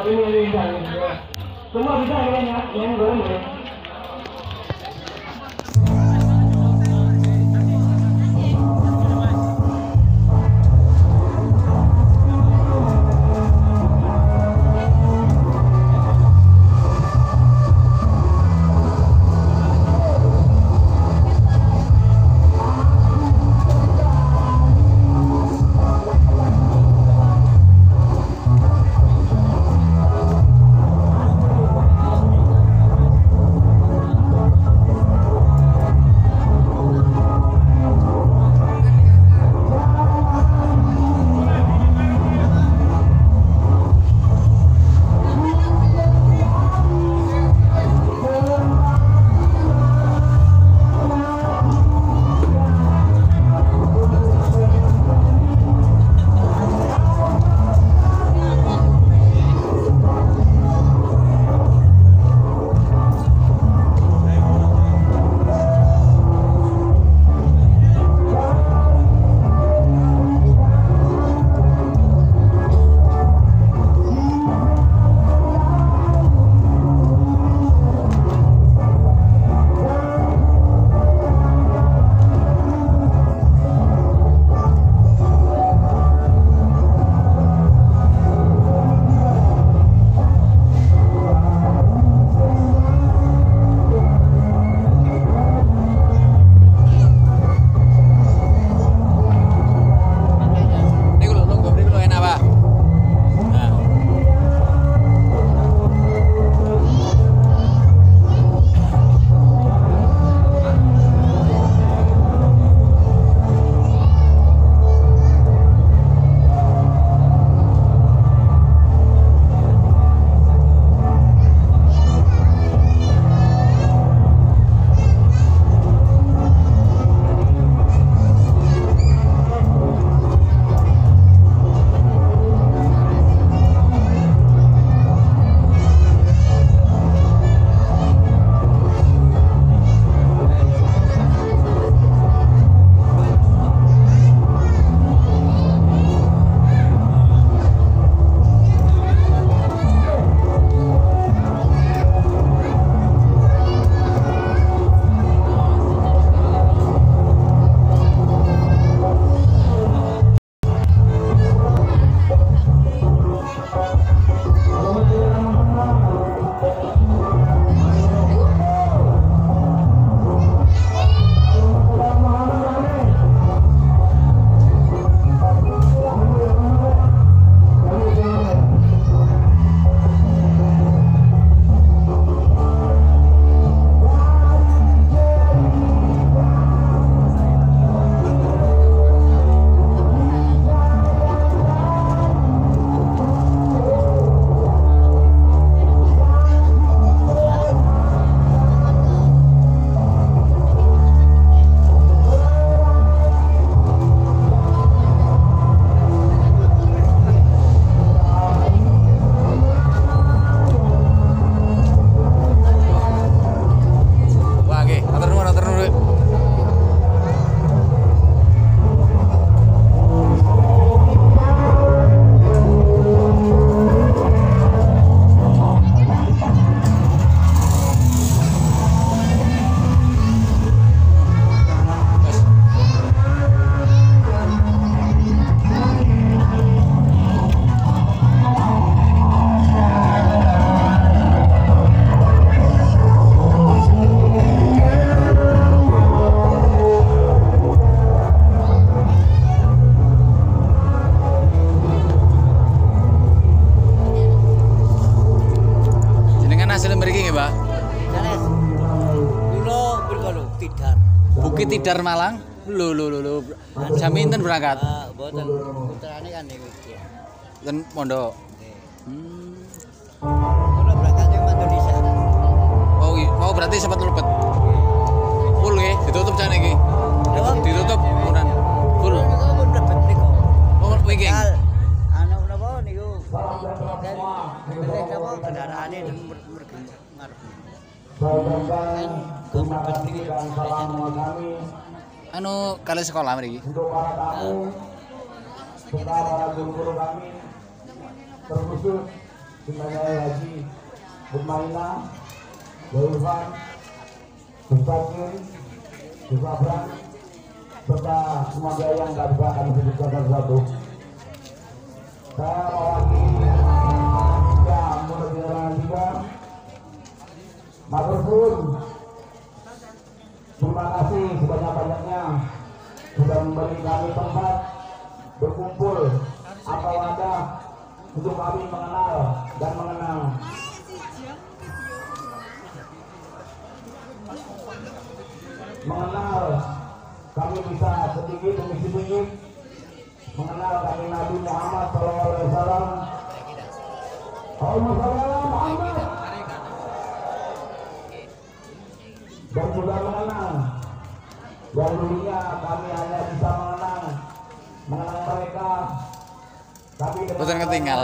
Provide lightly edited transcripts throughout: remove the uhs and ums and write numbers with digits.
ini ya. Semua bisa ya, yang goreng ya. Bukit Tidar Malang. Lho. Jam pinten berangkat? Mboten. Putrane kan niku iki. Ten pondok. Kula berangkat yang Indonesia. Oh berarti sempat lupet. Full nggih, ditutup jane iki. Ditutup munan. Full. Kok mlebet niku. Oh wingi. Anu napa niku? Napa kendaraane mergi ngarep. Anu kali sekolah mriki. Para guru kami terkhusus Semuanya Haji Bermaina, Dewan, Bupati, Bupabran, serta semua yang nggak bisa kami sebutkan satu-satu. Saya mewakili yang mulut jalan tiga. Maturnuwun. Terima kasih sebanyak-banyaknya sudah memberi kami tempat berkumpul atau wadah untuk kami mengenal dan mengenang. Mengenal kami bisa sedikit demi sedikit mengenal kami Nabi Muhammad SAW. Allahumma Muhammad. Dan juga mengenang yang dulunya kami hanya bisa mengenang mereka, tapi Betul ketinggal.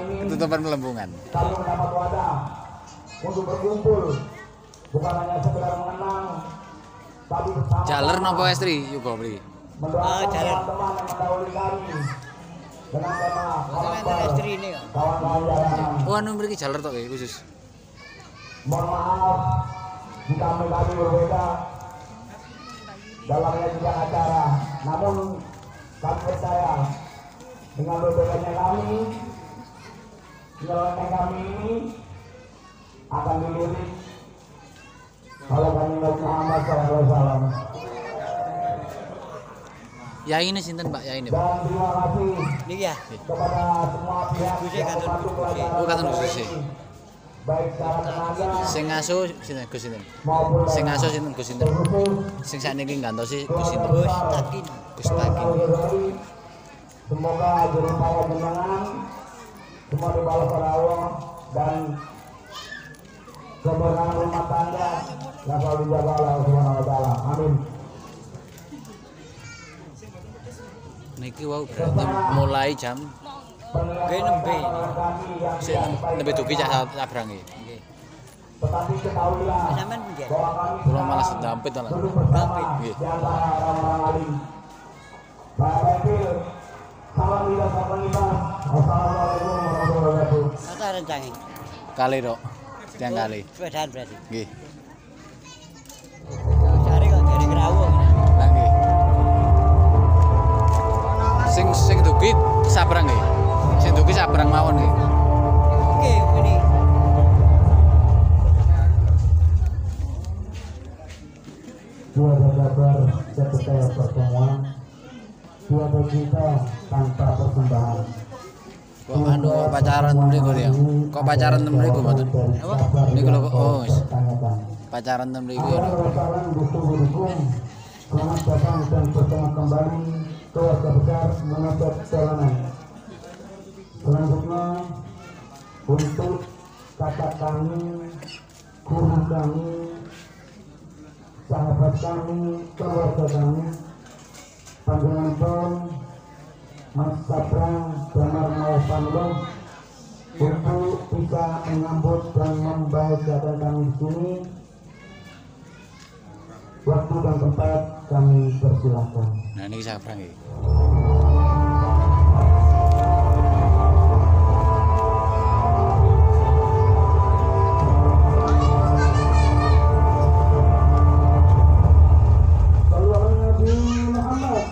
ini Tutupan pelembungan. kami mendapat wadah untuk berkumpul, bukan hanya sekedar mengenang, tapi bersama Jaler nopo estri juga beli. mendoakan jaler. teman-teman yang mendahului kami dengan tema Teman istri ini kok. kawan-kawan jalanan. Oh anu mriki jaler tok khusus. Mohon maaf jika kami berbeda dalam menyajikan acara, namun kami percaya dengan berbedanya kami, penyelenggaraan kami ini akan dilirik oleh Nabi Muhammad SAW. Ya ini sinten Pak, ya ini. Dan terima kasih Ini ya. kepada semua pihak yang membantu pelajaran Oh, kantor khusus ini, baik secara tenaga Sing ngasuh sinten Gus sinten? maupun Sing ngasuh sinten Gus sinten? khusus. Sing sakniki ngantosi Gus sinten? Gus Takin. Gus Takin. Semoga jerih payah jenengan semua dibalas oleh Allah dan keberkahan rumah tangga yang selalu dijaga oleh Allah Subhanahu wa taala. Amin. Niki wau berarti mulai jam Gue nembe. lebih dugi cak sabrangi. Nggih. Tetapi ketahuilah Sampeyan pundi? bahwa kami Kula malah sedampit to lah. duduk bersama Nggih. di antara orang-orang alim. Pak Baikil, salam tidak terlibat. Wassalamualaikum warahmatullahi wabarakatuh. Masa rencangi. Kali tok. Tiang kali. Sepedaan berarti. Nggih. Cari kok dari Kerawu. Lah nggih. Sing dugi sabrang nggih. Sing dugi sabrang mawon nggih. Oke, ini. Tiada kabar ketika pertemuan, tiada kita tanpa persembahan. Kok anu kok pacaran mriku ya? Kok pacaran mriku mboten? Niku lho kok oh wis. Pacaran mriku ya. Assalamualaikum warahmatullahi. Selamat datang dan bertemu kembali keluarga besar menghadap jalanan. Selanjutnya untuk kakak kami, guru kami, sahabat kami, keluarga kami, panjenenganipun Mas Sabrang Damar Mawasanulung untuk bisa menyambut dan membahagiakan kami di sini. Waktu dan tempat kami persilahkan. Nah niki sabrang nggih. Sallallahu alaihi Muhammad.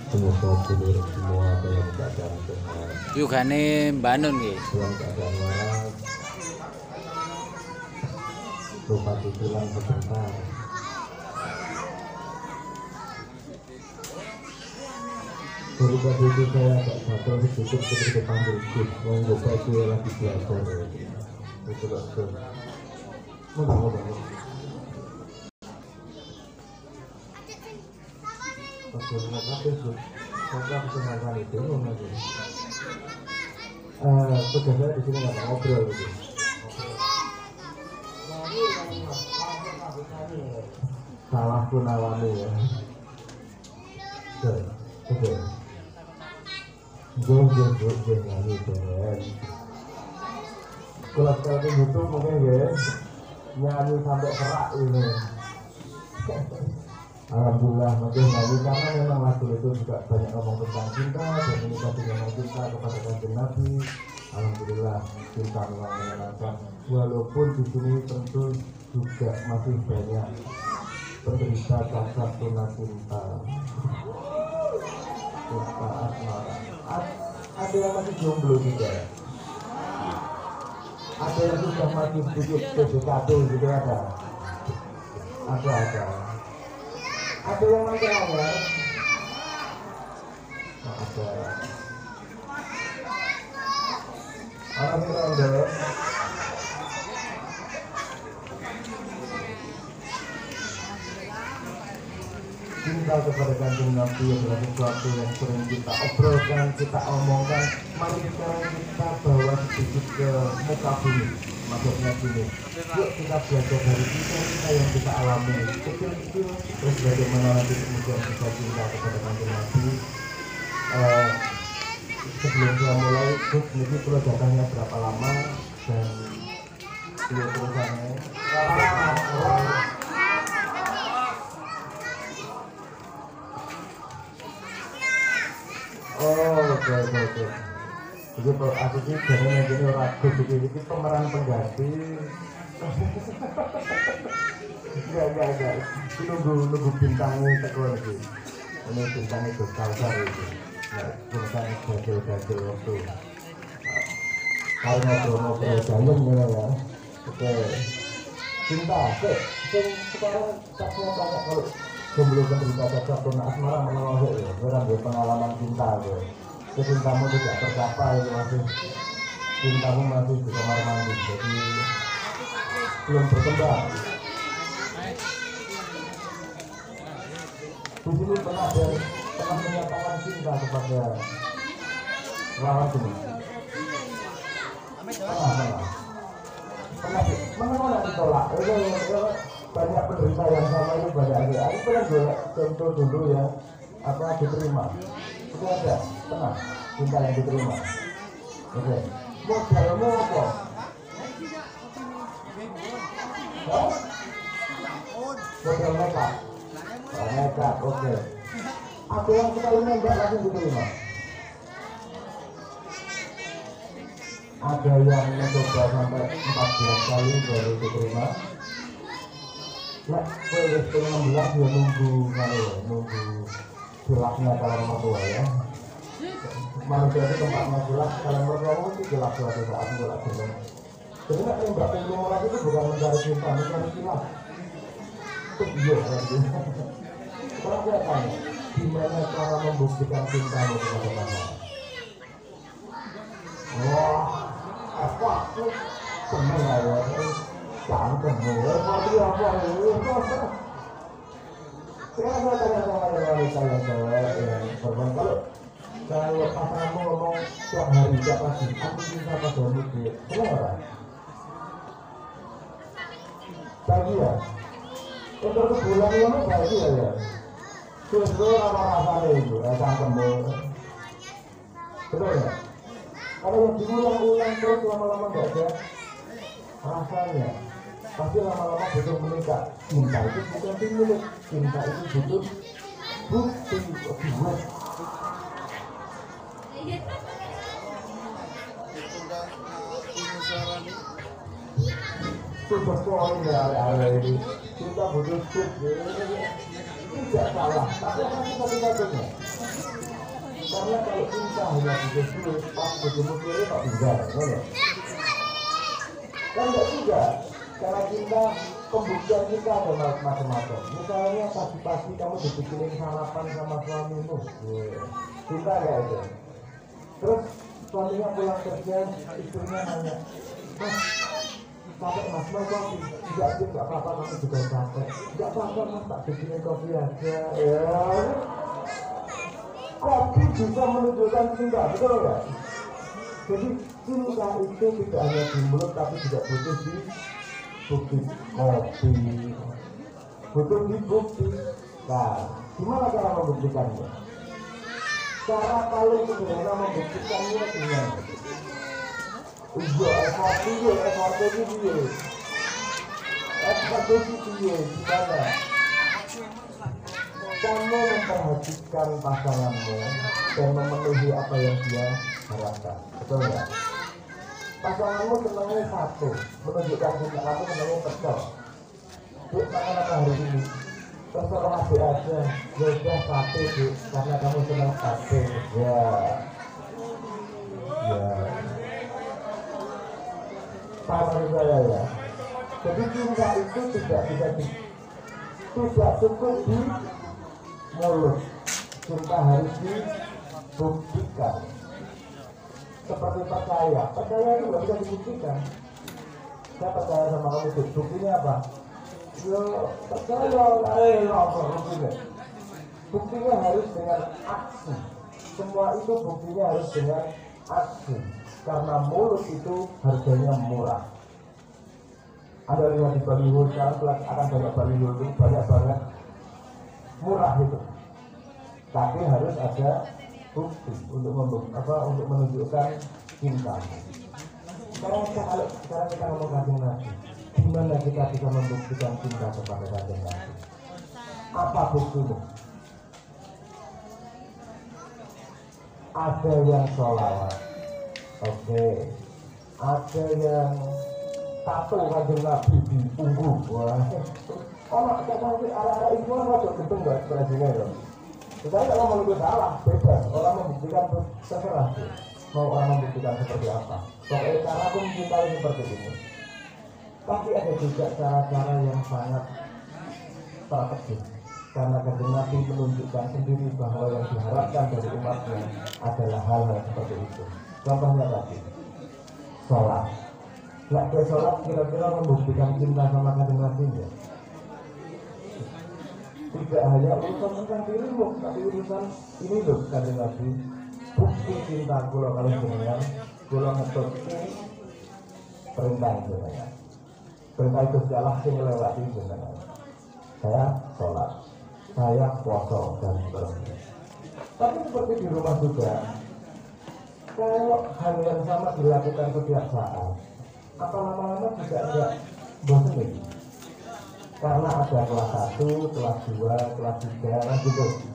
Semoga dulur semua dalam keadaan sehat, Yugane mbanun nggih. dalam keadaan waras, lupa pulang sebentar. Daripada itu saya agak gatel sedikit seperti panggil Gus, monggo saya lagi belajar. Itu loh, Gus. Mudah-mudahan. Terima kasih, Gus. Semoga kesempatan itu lagi. Tugas saya di sini nggak ngobrol gitu. Salah pun awalnya ya. Oke. Gue nyanyi deh. Kalau sekarang YouTube mungkin guys nyanyi sampai kerak ini. Alhamdulillah mungkin nyanyi karena memang lagu itu juga banyak ngomong tentang cinta dan ini tadi ngomong cinta kepada Kanjeng Nabi. Alhamdulillah cinta memang menyenangkan. Walaupun di sini tentu juga masih banyak penderita cacat tuna cinta. Cinta asmara. Ada yang masih jomblo juga. Ada yang sudah mati sedikit PDKT gitu ada. Ada yang masih awal. Ada. Orang yang ada. Cinta kepada Kanjeng Nabi adalah sesuatu yang sering kita obrolkan, kita omongkan. Mari sekarang kita bawa sedikit ke muka bumi. Maksudnya gini, yuk kita belajar dari kita yang kita alami kecil-kecil, terus bagaimana nanti kemudian bisa cinta kepada Kanjeng Nabi. Sebelum saya mulai, terus ini perlu datangnya berapa lama dan dia terusannya. Oke. Jadi kalau aku sih jadinya gini ragu ini pemeran pengganti. Enggak. Nunggu bintangnya teko lagi. Ini bintangnya besar itu. Nah, bintang gajil waktu. Kalau ngobrol dalam ya. Oke. Cinta, sekarang saya tanya kalau jomblo penderita cacat tuna asmara menolak ya, orang pengalaman cinta ya. Cintamu tidak tercapai, cintamu masih di kamar mandi, jadi belum berkembang. Di sini pernah menyatakan cinta kepada lawan ini. Pernah ditolak. Banyak penderita yang sama itu banyak aja. Aku pernah juga contoh dulu ya, diterima. Itu ada, pernah cinta yang diterima. Oke. Modelmu apa? Model makeup. Makeup, oke. Ada yang kita nembak langsung diterima. Ada yang mencoba sampai 14 kali baru diterima. Nah, kalau 16 dia nunggu gelapnya kalau mertua ya. Manusia itu tempatnya gelap, kalau mertua itu gelap suatu saat gelap gelap. Jadi nak nembak yang lagi itu bukan mencari cinta, mencari kilap. Itu dia lagi. Sekarang saya tanya, gimana cara membuktikan cintamu kepada pasangan? Wah, apa? Seneng ya. Jangan kemudian tapi apa ini? Sekarang saya tanya sama wanita yang cewek yang korban, kalau pasanganmu ngomong tiap hari tiap pagi, aku cinta padamu dia, kenapa? Bahagia. Untuk sebulan ini bahagia ya. Justru rasa-rasanya itu, cangkemmu. Betul ya? Kalau yang diulang-ulang terus lama-lama nggak ada rasanya. Pasti lama-lama butuh menikah. Cinta itu bukan milik, cinta itu butuh bukti buat. Super poin ya ini. Cinta butuh bukti. Tidak salah, tapi apa kita karena kalau cinta hanya butuh bukti, pas butuh kiri tak tinggal, kan enggak juga. Karena cinta, pembuktian kita ada macam-macam. Misalnya pagi-pagi kamu dibikinin sarapan sama suamimu, cinta enggak itu. Terus suaminya pulang kerja, istrinya nanya, Mas, capek mas, mau kopi? Enggak apa-apa, kamu juga capek. Enggak apa-apa mas, tak bikinin kopi aja. Ya, kopi bisa menunjukkan cinta, betul enggak? Jadi cinta itu tidak hanya di mulut tapi juga butuh di bukti kopi, butuh di bukti. Nah, Gimana cara membuktikannya? Cara paling sederhana membuktikannya dengan effort itu gimana? Kamu memperhatikan pasanganmu dan memenuhi apa yang dia harapkan, betul nggak? Pasanganmu senangnya satu, menunjukkan cinta kamu senangnya pecel. Bu, makan apa hari ini? Terserah Bu aja, yaudah sate Bu, karena kamu senang sate. Ya, paham saya ya. Jadi cinta itu tidak cukup di mulut, cinta harus dibuktikan. Seperti percaya itu nggak bisa dibuktikan. Saya percaya sama kamu, buktinya apa? Yo percaya, buktinya harus dengan aksi. Semua itu buktinya harus dengan aksi. Karena mulut itu harganya murah. Anda lihat di baliho sekarang akan banyak baliho itu banyak banget murah itu. Tapi harus ada bukti untuk menunjukkan cinta. Sekarang kita ngomong Kanjeng Nabi. Gimana kita bisa membuktikan cinta kepada Kanjeng Nabi? Apa buktinya? Ada yang sholawat, oke. Ada yang tato Kanjeng Nabi di punggung. Wah, kalau nanti arah-arah itu ada gedung nggak ekspresinya dong. Tetapi kalau mau itu salah, bebas. Orang membuktikan terserah. Mau orang membuktikan seperti apa? Pokoknya cara aku mencintai seperti ini. Tapi ada juga cara-cara yang sangat strategis. Karena Kanjeng Nabi menunjukkan sendiri bahwa yang diharapkan dari umatnya adalah hal-hal seperti itu. Contohnya tadi, sholat. Nggak ke sholat kira-kira membuktikan cinta sama Kanjeng Nabi ya? Tidak hanya urusan tentang dirimu, tapi urusan ini loh Kanjeng Nabi. Bukti cinta kula kalau jenengan, kula ngetuti perintah jenengan. Perintah itu jalan sing melewati jenengan. Saya sholat, saya puasa dan seterusnya. Tapi seperti di rumah juga, kalau hal yang sama dilakukan setiap saat, apa lama-lama juga enggak bosan. Karena ada kelas 1, kelas 2, kelas 3, gitu.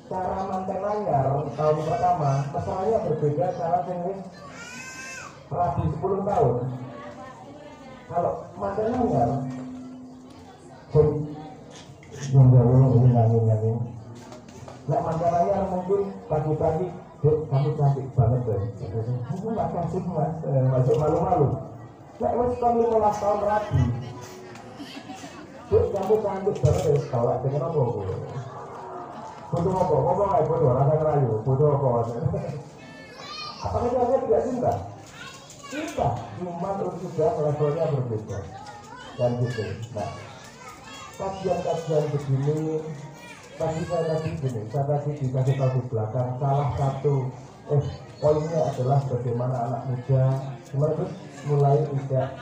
Cara manten anyar tahun pertama, masalahnya berbeda cara yang rabi 10 tahun. Kalau manten anyar, yang jauh ini nangin. Nah manten anyar mungkin pagi-pagi, Dek, kamu cantik banget deh. Aku nggak kasih mas, masuk malu-malu. Nah mas kamu 15 tahun rabi. Dek, kamu cantik banget deh, kalau dengan apa? Butuh apa? Ngomong aja butuh, rasa ngerayu, butuh apa? Apakah dia tidak cinta? Cinta, cuma sudah levelnya berbeda. Dan gitu. Nah, kajian-kajian begini, saya tadi dikasih tahu di belakang, salah satu poinnya adalah bagaimana anak muda mulai tidak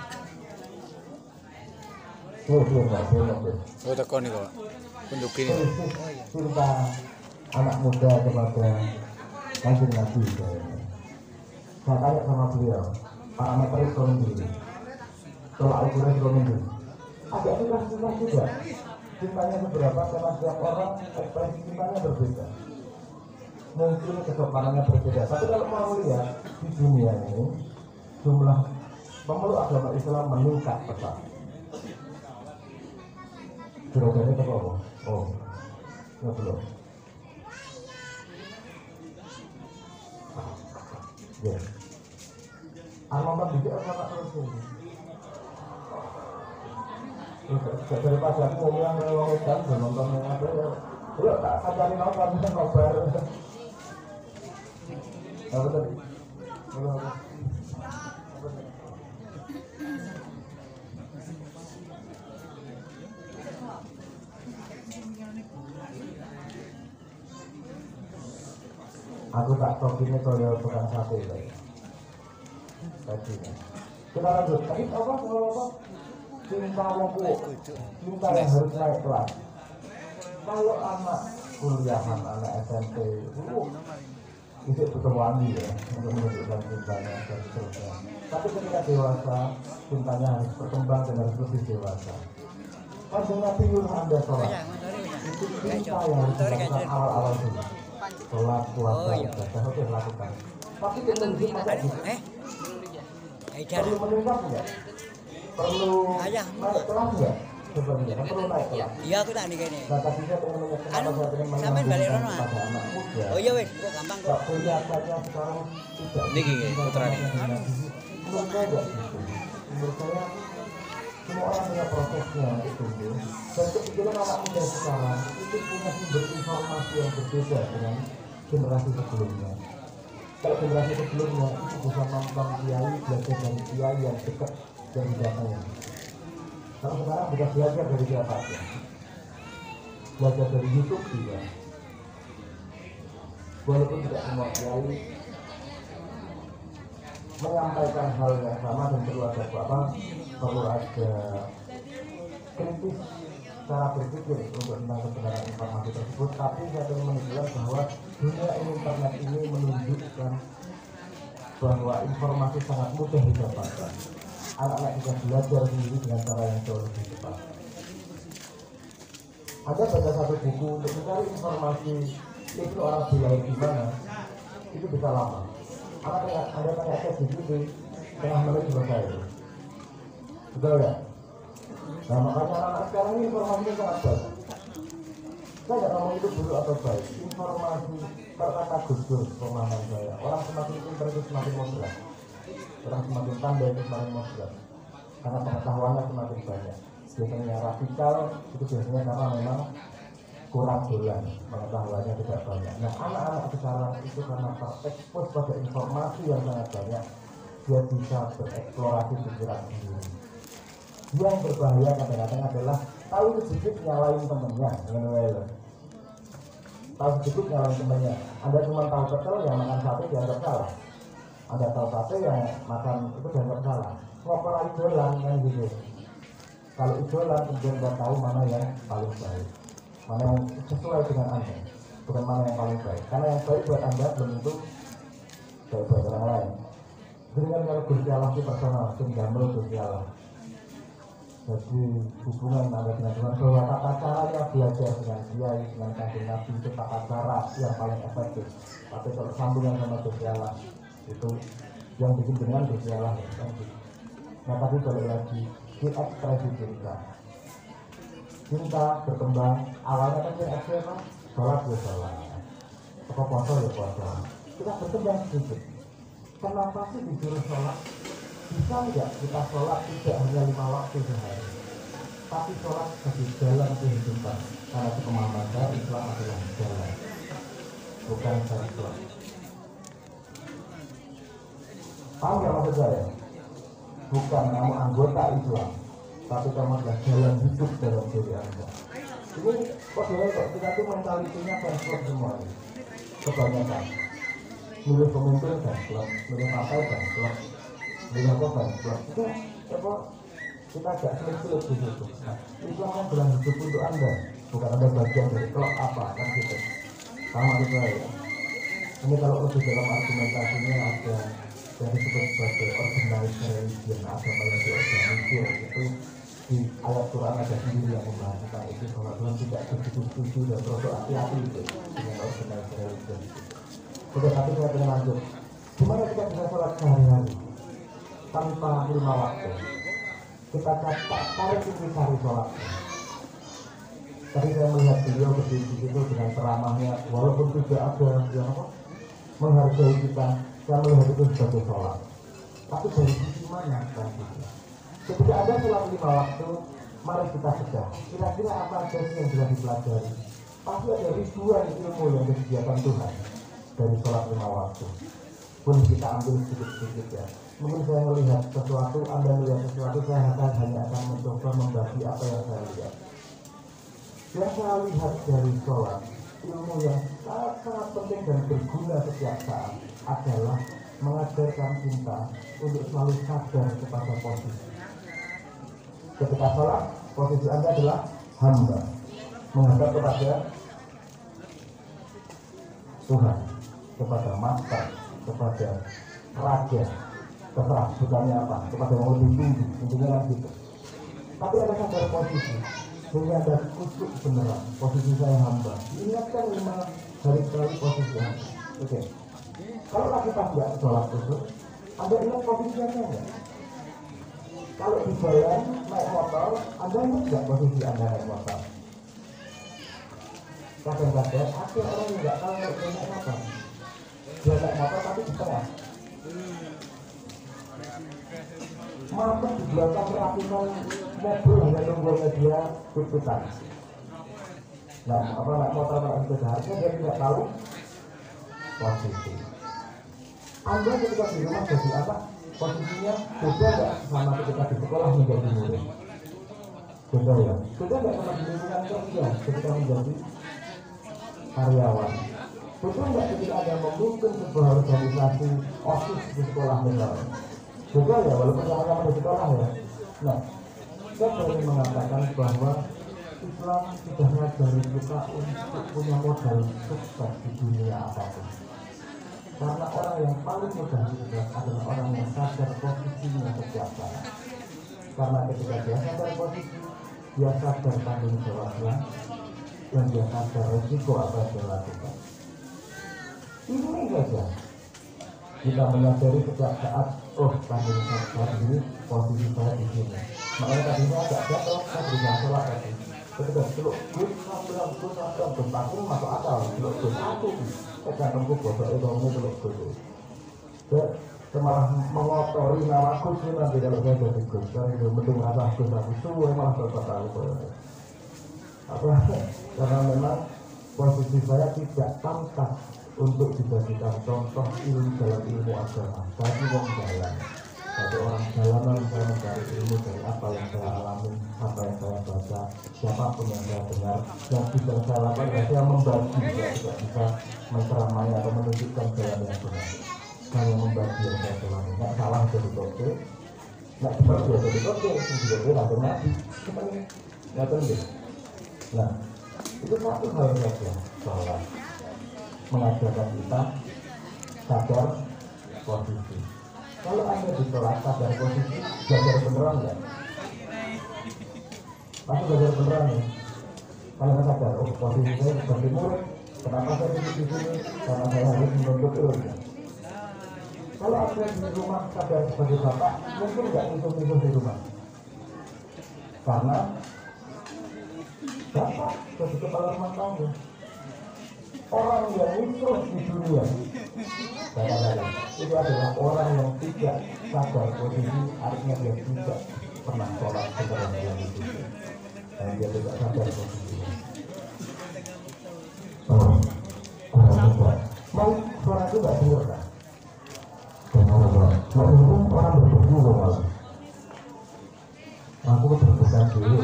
tekan nih kok. Tunjukin ini. Cinta anak muda kepada Kanjeng Nabi. Saya tanya sama beliau, parameter ekonomi, tolak ukurnya ekonomi. Agak susah juga. Cintanya seberapa karena setiap orang ekspresi cintanya berbeda. Mungkin kesopanannya berbeda. Tapi kalau mau lihat di dunia ini, jumlah pemeluk agama Islam meningkat pesat. Kira-kira itu apa? Oh, ya belum. Ya. Armatan dikit apa terus ini? Daripada aku ngomong lewat hutan dan nonton yang ada ya. Ayo tak cari nonton bisa ngobar. Apa tadi? Aku tak tahu ini kalau tukang sate tadi. Kita lanjut. Tadi apa? Cinta wongku, cinta yang harus naik kelas. Kalau anak kuliahan, anak SMP, itu butuh wangi ya untuk menunjukkan cintanya dan seterusnya. Tapi ketika dewasa, cintanya harus berkembang dan harus lebih dewasa. Kanjeng Nabi nyuruh Anda sholat. Itu cinta yang harus dilakukan awal-awal dulu. Sholat, puasa, ibadah, oke lakukan. Tapi kita hidup masa gitu. Perlu meningkat enggak? Perlu naik kelas enggak? Sebenarnya perlu naik kelas. Iya aku tak nih kayaknya. Nah tadi saya pengen menyampaikan Anu, saya pengen sampean balik rono, menyampaikan pada anak muda. Oh iya wes, kok gampang kok. Kok kelihatannya sekarang tidak. Niki putra nih. Menurut saya enggak gitu. Menurut saya semua orang punya prosesnya itu. Dan kebetulan anak muda sekarang itu punya sumber informasi yang berbeda dengan generasi sebelumnya. Kalau generasi sebelumnya itu bisa nonton kiai, belajar dari kiai yang dekat dari datanya. Kalau sekarang bisa belajar dari siapa aja. Belajar dari YouTube juga. Walaupun tidak semua kiai menyampaikan hal yang sama dan perlu ada kritis cara berpikir untuk tentang kebenaran informasi tersebut. Tapi saya ingin menunjukkan bahwa dunia internet ini menunjukkan bahwa informasi sangat mudah didapatkan. Anak-anak bisa belajar sendiri dengan cara yang jauh lebih cepat. Ada baca satu buku untuk mencari informasi itu orang dilahir di mana, itu bisa lama. Anda tanya saya di sini, tengah menit selesai. Betul ya? Nah makanya anak-anak sekarang ini informasinya sangat banyak. Saya nggak ngomong itu buruk atau baik. Informasi terkata Gus Dur pemahaman saya. Orang semakin pintar itu semakin moderat. Orang semakin pandai itu semakin moderat. Karena pengetahuannya semakin banyak. Biasanya yang radikal itu biasanya karena memang kurang bulan, pengetahuannya tidak banyak. Nah anak-anak sekarang itu karena terekspos pada informasi yang sangat banyak, dia bisa bereksplorasi pikiran sendiri. Yang berbahaya kadang-kadang adalah tahu sedikit nyalain temennya, tahu sedikit nyalain temennya. Anda cuma tahu betul yang makan sate dianggap salah. Anda tahu sate yang makan itu dianggap salah. Ngoper idolan kan gitu. Kalau idolan kemudian Anda tahu mana yang paling baik, mana yang sesuai dengan Anda, bukan mana yang paling baik. Karena yang baik buat Anda belum tentu baik buat orang lain. Jadi kan kalau Gusti Allah itu personal, tinggal Gusti Allah. Jadi hubungan Anda dengan Tuhan, bahwa tata caranya belajar dengan kiai, dengan kanjeng Nabi itu tata cara yang paling efektif. Tapi kalau sambungan sama Gusti Allah itu yang bikin dengan Gusti Allah kan gitu. Nah tapi balik lagi di ekspresi cinta berkembang. Awalnya kan dia ekstrim, sholat ya sholat, puasa ya puasa. Kita berkembang sedikit. Kenapa sih disuruh sholat? Bisa nggak kita sholat tidak hanya 5 waktu sehari, tapi sholat sebagai jalan kehidupan? Karena pemahaman saya Islam adalah jalan, bukan syariat. Paham nggak maksud saya? Bukan kamu anggota Islam, tapi kamu adalah jalan hidup dalam diri Anda. Ini kok kita tuh mentalitinya fans-club semua ini. Kebanyakan milih pemimpin fans-club, milih partai fans-club, milih apa fans-club. Itu apa? Kita agak sulit-sulit di situ. Nah, Islam kan jalan hidup untuk Anda, bukan Anda bagian dari klub apa kan gitu. Sama itu ya. Ini kalau lebih dalam argumentasinya ada yang disebut sebagai organized religion, agama yang diorganisir. Itu di ayat Quran ada sendiri yang membahas tentang itu, bahwa Tuhan tidak begitu setuju dan produk hati-hati itu dengan organized religion. Oke, tapi saya ingin lanjut. Gimana kita bisa sholat sehari-hari tanpa 5 waktu? Kita tarik cari sholat. Tadi saya melihat beliau berdiri di situ dengan ceramahnya, walaupun tidak ada yang apa menghargai kita. Saya melihat itu sebagai sholat. Tapi dari sisi mana kan gitu? Ketika ada sholat 5 waktu, mari kita sedang. Kira-kira apa saja yang bisa dipelajari? Pasti ada ribuan ilmu yang disediakan Tuhan dari sholat 5 waktu. Pun kita ambil sedikit-sedikit ya. Mungkin saya melihat sesuatu, Anda melihat sesuatu, saya hanya akan mencoba membagi apa yang saya lihat. Yang saya lihat dari sholat, ilmu yang sangat penting dan berguna setiap saat adalah mengajarkan cinta untuk selalu sadar kepada posisi. Ketika sholat, posisi Anda adalah hamba, menghadap kepada Tuhan, kepada master, kepada raja, terserah bukannya apa, kepada yang lebih tinggi, intinya kan gitu. Tapi ada sadar posisi, sehingga ada kusuk beneran, posisi saya hamba. Diingatkan 5 hari sekali posisi hamba. Oke. Kalau lagi pas nggak sholat kusuk, Anda ingat posisinya enggak? Kalau di jalan naik motor, Anda ingat nggak posisi Anda naik motor? Kadang-kadang ada orang yang nggak tahu naik motor. Dia naik motor tapi di tengah. Masuk di belakang merapikan mobil hanya nunggunya dia kutukan. Nah, apa naik motor naik sepeda harusnya dia tidak tahu posisi. Anda ketika di rumah jadi apa? Posisinya beda nggak sama ketika di sekolah menjadi murid? Beda ya? Beda nggak sama di lingkungan kerja ketika menjadi karyawan? Beda nggak ketika ada memimpin sebuah organisasi OSIS di sekolah misalnya? Beda ya, walaupun sama-sama di sekolah ya. Nah, saya ingin mengatakan bahwa Islam sudah mengajari kita untuk punya modal sukses di dunia apapun. Karena orang yang paling mudah sukses adalah orang yang sadar posisinya setiap saat. Karena ketika dia sadar posisi, dia sadar tanggung jawabnya, dan dia sadar resiko apa yang dia lakukan. Ini saja kita menyadari setiap saat, oh tanggung jawab ini posisi saya di sini. Makanya tadi saya agak jatuh, saya berusaha sholat tadi. Ketika celuk gus aku masuk akal, celuk gus aku kecantengku bosok ekonomi celuk gus. Saya malah mengotori nama gus ini nanti kalau saya jadi gus. Saya itu mending rasa gus aku suwe malah tetap aku. Karena memang posisi saya tidak pantas untuk dijadikan contoh ilmu dalam ilmu agama. Saya itu orang jalan. Satu orang jalanan, saya mencari ilmu dari apa yang saya alami, apa yang saya baca, siapapun yang saya dengar, yang bisa saya lakukan, saya membagi, saya tidak bisa menceramai atau menunjukkan jalan yang benar. Saya membagi yang saya jalani, nggak salah jadi oke, nggak benar jadi oke, jadi oke, langsung nabi, nggak penting. Nah, itu satu hal saja, sholat mengajarkan kita sadar posisi. Kalau Anda ditolak sadar posisi, belajar beneran nggak? Pasti belajar beneran ya. Kalau Anda sadar, oh posisi saya sebagai murid, kenapa saya duduk di sini? Karena saya harus menuntut ilmu. Kalau Anda di rumah sadar sebagai bapak, mungkin nggak ngisuh-ngisuh di rumah. Karena bapak sebagai kepala rumah tangga, orang yang ngisuh di dunia, itu adalah orang yang tidak sadar posisi, artinya dia tidak pernah sholat setelah dia itu, dan dia tidak sadar posisi. Mau suara itu nggak dengar kan? Mau itu orang berburu malah. Aku berpesan dulu,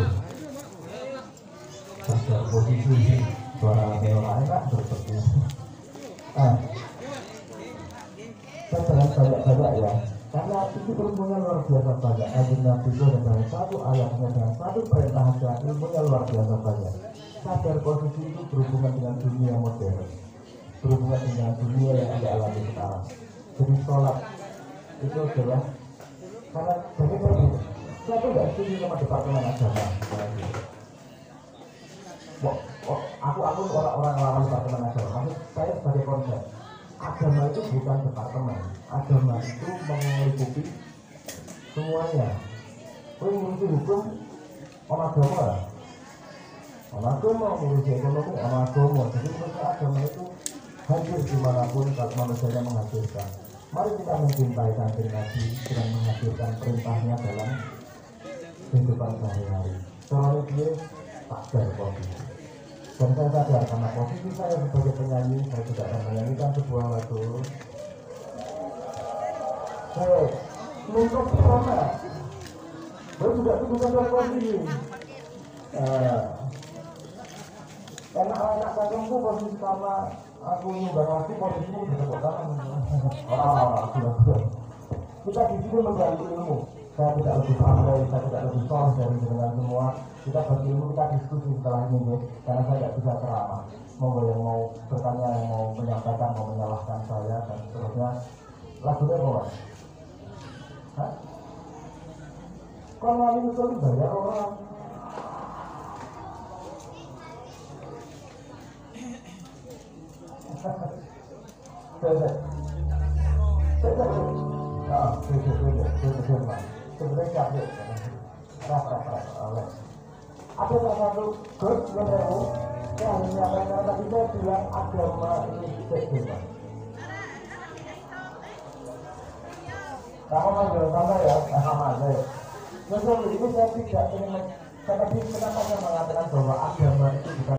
sadar posisi, suara orang enak berburu. Saya jangan banyak-banyak ya, karena itu ilmunya luar biasa banyak. Kanjeng Nabi itu dengan satu ayatnya, dengan satu perintah saja, ilmunya luar biasa banyak. Sadar posisi itu berhubungan dengan dunia modern, berhubungan dengan dunia yang Anda alami sekarang. Jadi sholat itu adalah, karena bagi saya itu tidak setuju sama departemen agama. Aku orang lawan departemen agama, maksud saya sebagai konsep. Agama itu bukan departemen, agama itu meliputi semuanya. Ngurusi hukum, orang agama, ngurusi ekonomi, orang agama. Jadi menurut agama itu hadir dimanapun kalau manusianya menghadirkan. Mari kita mencintai Kanjeng Nabi dengan menghadirkan perintahnya dalam kehidupan sehari-hari. Soalnya dia sadar posisi. Dan saya sadar karena posisi saya sebagai penyanyi, saya tidak akan menyanyikan sebuah lagu. Saya nuntut sana, saya tidak sadar posisi. Enak-enak kacangku posisi karena aku nyumbang lagi posisimu sudah tepuk tangan. Kita di sini menggali ilmu. Saya tidak lebih pandai, saya tidak lebih soleh dari dengan semua. Kita bagi ilmu, kita diskusi setelah ini, karena saya tidak bisa ceramah. monggo yang mau bertanya, yang mau menyampaikan, mau menyalahkan saya dan seterusnya. Lagunya apa? Hah? Kok ngomongin itu banyak orang? Ada salah satu grup yang menyampaikan tadi saya bilang agama ini bebas. Kamu manggil sama ya, sama saya. Jadi ini saya tidak ingin, kenapa saya mengatakan bahwa agama itu bukan